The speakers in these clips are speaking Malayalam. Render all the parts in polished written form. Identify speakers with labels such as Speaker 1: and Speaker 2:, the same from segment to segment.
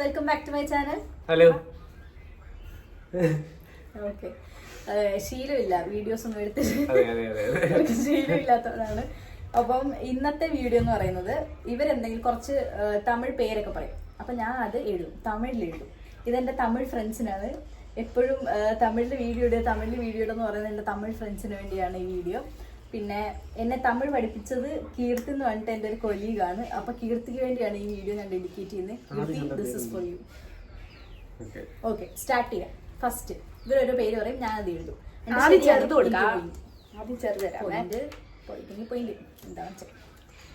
Speaker 1: Welcome back to my channel.
Speaker 2: Hello.
Speaker 1: Okay, ശീലമില്ല വീഡിയോസ് ഒന്നും എടുത്തിട്ട് ശീലമില്ലാത്തതാണ്. അപ്പം ഇന്നത്തെ വീഡിയോ എന്ന് പറയുന്നത് ഇവരെന്തെങ്കിലും കുറച്ച് തമിഴ് പേരൊക്കെ പറയും. അപ്പൊ ഞാൻ അത് എഴുതും, തമിഴിൽ എഴുതും. ഇതെന്റെ തമിഴ് ഫ്രണ്ട്സിനാണ്. എപ്പോഴും തമിഴിൽ വീഡിയോ എന്ന് പറയുന്നത് എൻ്റെ തമിഴ് ഫ്രണ്ട്സിന് വേണ്ടിയാണ് ഈ വീഡിയോ. പിന്നെ എന്നെ തമിഴ് പഠിപ്പിച്ചത് കീർത്തി എന്ന് പറഞ്ഞിട്ട് എൻ്റെ ഒരു കൊലീഗാണ്. അപ്പൊ കീർത്തിക്ക് വേണ്ടിയാണ് ഈ വീഡിയോ ഞാൻ ഡെഡിക്കേറ്റ് ചെയ്യുന്നത്. This is for you. Okay, start ചെയ്യാം. ഫസ്റ്റ് ഇവരൊരു പേര് പറയും, ഞാൻ അത് എഴുതും.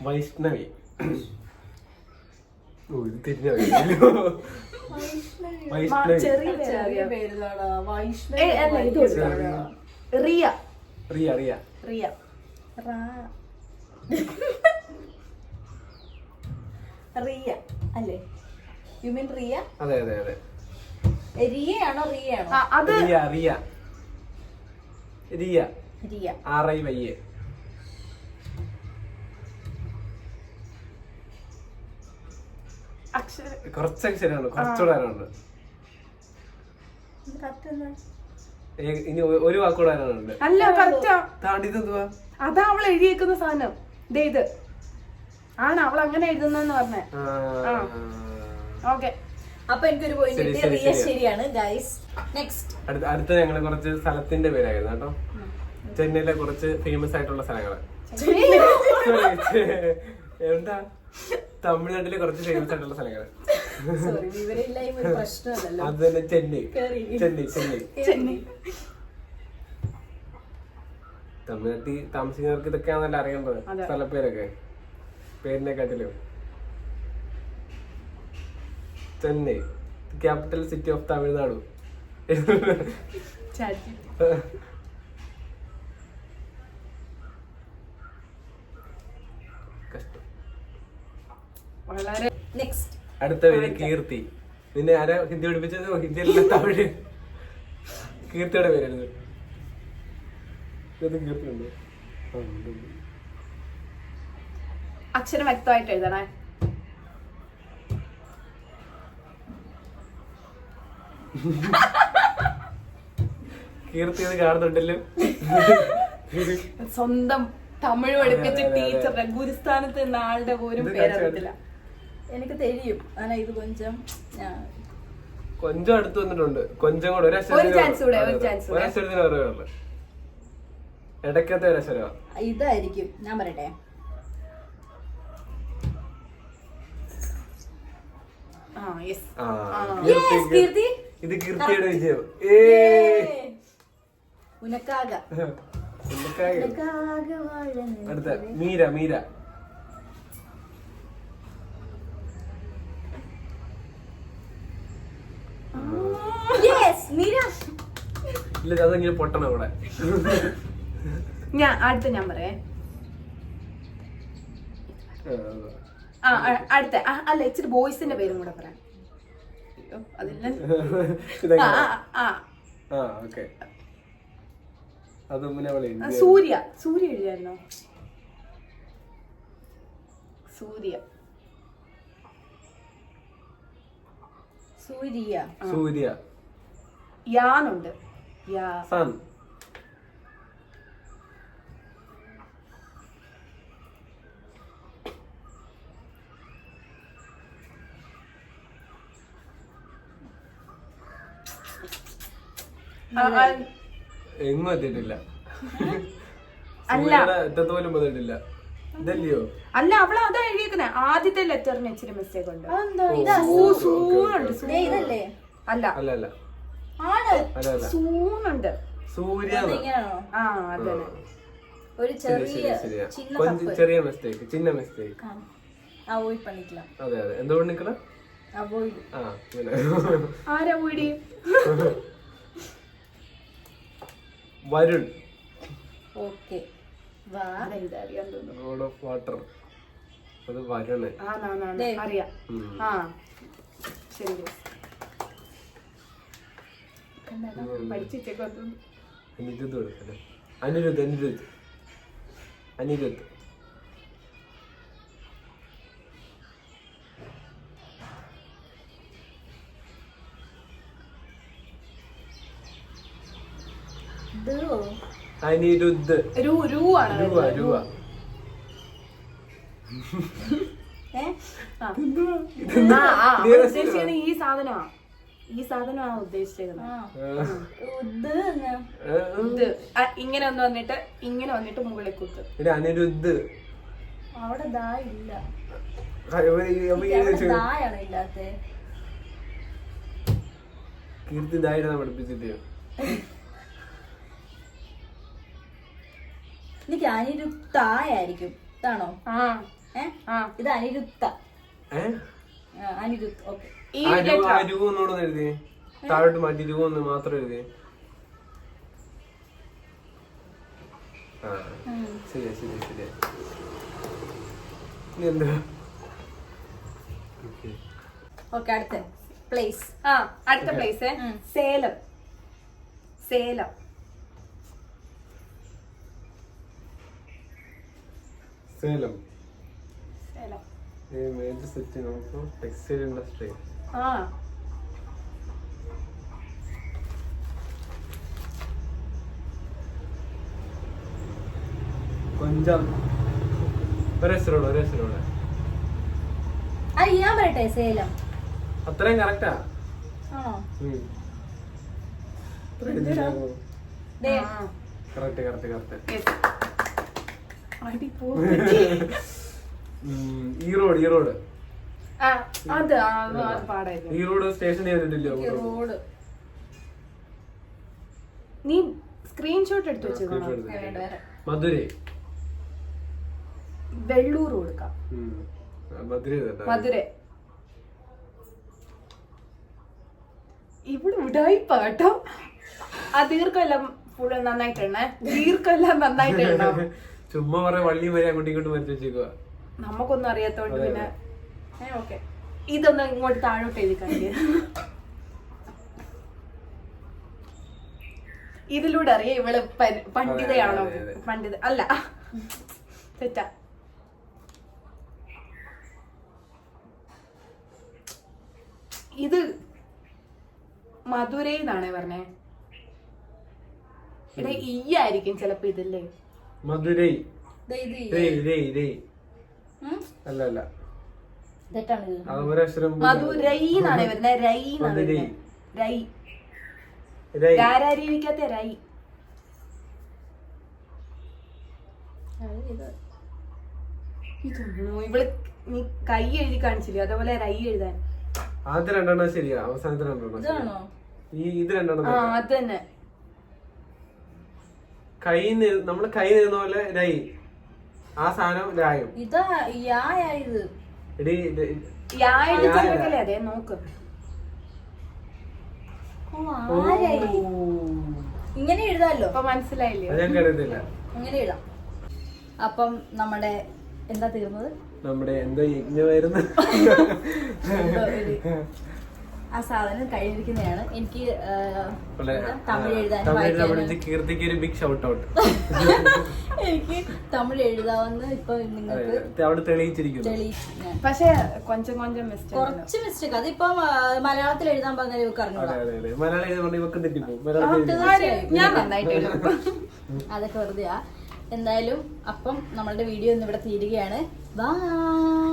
Speaker 2: വൈഷ്ണവി.
Speaker 1: ചെറിയ പേരിലാടാ.
Speaker 2: റിയ.
Speaker 1: റിയ അല്ലേ? You mean Riya?
Speaker 2: അതെ.
Speaker 1: റിയയാണോ റിയയാണോ?
Speaker 2: അത് റിയ. RIYA. കുറച്ച് അക്ഷരമാണ്, കുറച്ചുകൂടാനുണ്ട്. ഇനി ഒരു വാക്കുകൂടെ വരാനുണ്ട്.
Speaker 3: അല്ല,
Speaker 2: താണ്ടിതെന്തുവാ?
Speaker 3: അതാ അവൾ എഴുതിയേക്കുന്ന സാധനം. ഇത് ആണ് അവൾ അങ്ങനെ എഴുതുന്നെന്ന് പറഞ്ഞേ. ഓക്കെ,
Speaker 1: അപ്പൊ എനിക്കൊരു പോയിന്റ് റിയ ശരിയാണ് ഗൈസ്. നെക്സ്റ്റ്
Speaker 2: അടുത്ത ഞങ്ങള് കുറച്ച് സ്ഥലത്തിന്റെ പേരായിരുന്നു കേട്ടോ. ചെന്നൈയിലെ കുറച്ച് ഫേമസ് ആയിട്ടുള്ള സ്ഥലങ്ങള്. എന്താ, തമിഴ്നാട്ടിലെ കുറച്ച് ഫേമസ് ആയിട്ടുള്ള സ്ഥലങ്ങള്. അത് തന്നെ ചെന്നൈ. തമിഴ്നാട്ടിൽ താമസിക്കുന്നവർക്ക് ഇതൊക്കെയാണല്ലോ അറിയേണ്ടത്, സ്ഥലപ്പേരൊക്കെ പേരിനെക്കാട്ടിലും. Chennai, capital city of Tamil Nadu. അടുത്ത പേര് കീർത്തി. നിന്നെ ആരാ ഹിന്ദി പഠിപ്പിച്ചത്? ഹിന്ദിയല്ല, തമിഴ്. കീർത്തിയുടെ പേരായിരുന്നു. കീർത്തിയുണ്ട്.
Speaker 3: അക്ഷരം വ്യക്തമായിട്ട് എഴുതണേ.
Speaker 2: കീർത്തി അത് കാണുന്നുണ്ടല്ലോ.
Speaker 3: സ്വന്തം തമിഴ് പഠിപ്പിച്ച ടീച്ചറുടെ ഗുരുസ്ഥാനത്ത് നിന്ന ആളുടെ പോലും പേരറിയത്തില്ല.
Speaker 1: എനിക്ക് തെരിയും. ഇത്
Speaker 2: കൊഞ്ചം അടുത്ത് വന്നിട്ടുണ്ട്. കൊഞ്ചം കൂടെ ഇടയ്ക്കത്തെ ഒരു അക്ഷരം
Speaker 1: ഇതായിരിക്കും. ഞാൻ പറയട്ടെ,
Speaker 2: ഇത് കീർത്തിയുടെ വിജയം. അടുത്ത മീര. ഇല്ല, അതെങ്ങനെ പൊട്ടണം ഇവിടെ.
Speaker 3: ഞാൻ പറയേ. അടുത്ത അല്ല, ഇച്ചിരി ബോയ്സിന്റെ പേരും കൂടെ പറയാം. സൂര്യ എഴുതിയായിരുന്നോ?
Speaker 2: സൂര്യ.
Speaker 3: യാനുണ്ട്.
Speaker 2: സൺ. എങ്ങും എത്തിയിട്ടില്ല. എത്തത്തോലും വന്നിട്ടില്ല. ഇതല്ലയോ?
Speaker 3: അല്ല, അവള് അതാ എഴുതിയേക്കുന്നെ. ആദ്യത്തെ ലെറ്ററിന് ഇച്ചിരി മിസ്റ്റേക്ക് ഉണ്ട്. അല്ല, സൂണുണ്ട്.
Speaker 2: സൂര്യ.
Speaker 1: ഒരു
Speaker 2: ചെറിയ മിസ്റ്റേക്ക്, ചിന്ന മിസ്റ്റേക്ക്.
Speaker 1: അവോയ്ഡ് പണിക്കലാം.
Speaker 2: അതെ. എന്തുകൊണ്ട് നിക്കണം?
Speaker 1: അവോയ്ഡ്.
Speaker 3: ആരാ പോയി?
Speaker 2: Varun.
Speaker 1: Okay,
Speaker 2: road of water. അത് വരുണ്.
Speaker 3: അറിയാം. ശരി,
Speaker 2: അനിരുദ്ധ്. അനിരുദ്ധ്.
Speaker 3: രു ആണ്
Speaker 2: രൂപ രൂപ.
Speaker 1: ഏ
Speaker 3: ഉദ്ദേശിച്ചത് ഈ സാധനമാ. ഈ സാധനമാണ് ഉദ്ദേശിച്ചത്. ഇത് ഇങ്ങനെ ഒന്ന് വന്നിട്ട് ഇങ്ങനെ വന്നിട്ട് മുകളിൽ കുത്ത്.
Speaker 2: അനിരുദ്ധ്.
Speaker 1: അവിടെ ദാ ഇല്ല. ഇല്ലാത്ത
Speaker 2: കീർത്തി ദായിട്ടാണ് പഠിപ്പിച്ചിട്ട്.
Speaker 1: എനിക്ക് അനിരുത്തായിരിക്കും. ഇതാണോ? ഇത് അനിരുത്ത. അനിരുത്ത്. ഓക്കെ.
Speaker 2: രൂന്നോട് എഴുതി താഴോട്ട് മാറ്റി രൂന്ന് മാത്രം എഴുതി. ശരിയാ ശരിയാ ശരിയാ. എന്താ
Speaker 1: ഓക്കെ. അടുത്ത പ്ലേസ്.
Speaker 3: അടുത്ത place Salem. Salem.
Speaker 2: Salem.
Speaker 3: Salem.
Speaker 2: Major city നമുക്ക് ടെക്സ്റ്റൈൽ ഇൻഡസ്ട്രി. കൊഞ്ചം. ഒരേശ്വരോട്
Speaker 1: ഞാൻ പറയട്ടെ. സേലം.
Speaker 2: അത്രയും കറക്റ്റാ.
Speaker 1: ആണോ?
Speaker 2: Correct correct correct. Erode. Erode station ചെയ്തിട്ടില്ലോ?
Speaker 1: റോഡ്.
Speaker 3: നീ സ്ക്രീൻഷോട്ട് എടുത്തു വെച്ചോ.
Speaker 2: മധുരൈ.
Speaker 3: വെള്ളൂർ കൊടുക്കാം. മധുരൈ. ഇവിടെ ഉടായിപ്പ കേട്ടോ. ആ ദീർഘമെല്ലാം ഫുള്ള് നന്നായിട്ടെണ്ണ. ദീർഘമെല്ലാം നന്നായിട്ടെണ്ണ.
Speaker 2: ചുമ്മാ പറയാ വള്ളി വരെ അങ്ങോട്ടും ഇങ്ങോട്ടും വരച്ച് വെച്ചേക്കുക.
Speaker 3: നമുക്കൊന്നും അറിയാത്തോണ്ട് പിന്നെ ഓക്കെ. ഇതൊന്ന് ഇങ്ങോട്ട് താഴോട്ട് എഴുതി കാണിക്കുക. ഇതിലൂടെ അറിയാം ഇവള് പണ്ഡിതയാണോ? പണ്ഡിത അല്ല, തെറ്റാ. ഇത് മധുരൈ എന്നാണേ പറഞ്ഞേ. ഇവിടെ ഈ ആയിരിക്കും ചിലപ്പോ. ഇതല്ലേ
Speaker 2: മധുരൈ. അല്ല
Speaker 3: മധുരൈ എന്നാണ് വരുന്നത്. രൈ എന്നാണ് വരുന്നത്. രൈ. രാരാരിക്കാത്ത രൈ. ഇതൊന്നും ഇവള് നീ കൈ എഴുതി കാണിച്ചില്ലേ, അതേപോലെ രൈ എഴുതാൻ.
Speaker 2: ആദ്യം രണ്ടെണ്ണം ശരിയാ, അവസാനത്തെ രണ്ടെണ്ണം. ഇത് രണ്ടെണ്ണം
Speaker 3: അത് തന്നെ.
Speaker 2: നമ്മള് കൈ നിന്ന പോലെ രൈ. ആ സാധനം രായും.
Speaker 1: ഇതാ
Speaker 3: അതെ നോക്ക്.
Speaker 1: ഇങ്ങനെ എഴുതാമല്ലോ.
Speaker 3: അപ്പൊ മനസ്സിലായില്ലേ?
Speaker 1: ഇങ്ങനെ എഴുതാം. അപ്പം നമ്മുടെ എന്താ തീർന്നത്?
Speaker 2: നമ്മുടെ എന്താ യജ്ഞമായിരുന്നു.
Speaker 1: ആ സാധനം കഴിഞ്ഞിരിക്കുന്നതാണ്. എനിക്ക് തമിഴ് എഴുതാൻ
Speaker 2: കീർത്തിക്ക് ഒരു ബിഗ് ഷൗട്ട് ഔട്ട്.
Speaker 1: എനിക്ക് തമിഴ് എഴുതാവുന്ന ഇപ്പൊ നിങ്ങൾക്ക്
Speaker 2: തെളിയിച്ചിരിക്കുന്നു.
Speaker 3: പക്ഷെ കുറച്ച്
Speaker 1: മിസ്റ്റേക്ക്. അതിപ്പോ മലയാളത്തിൽ എഴുതാൻ പറഞ്ഞാൽ ഇവർക്ക് അറിഞ്ഞൂടാ.
Speaker 3: ഞാൻ നന്നായിട്ട്
Speaker 1: അതൊക്കെ വെറുതെയാ. എന്തായാലും അപ്പം നമ്മളുടെ വീഡിയോ ഇന്ന് ഇവിടെ തീരുകയാണ്. ബൈ.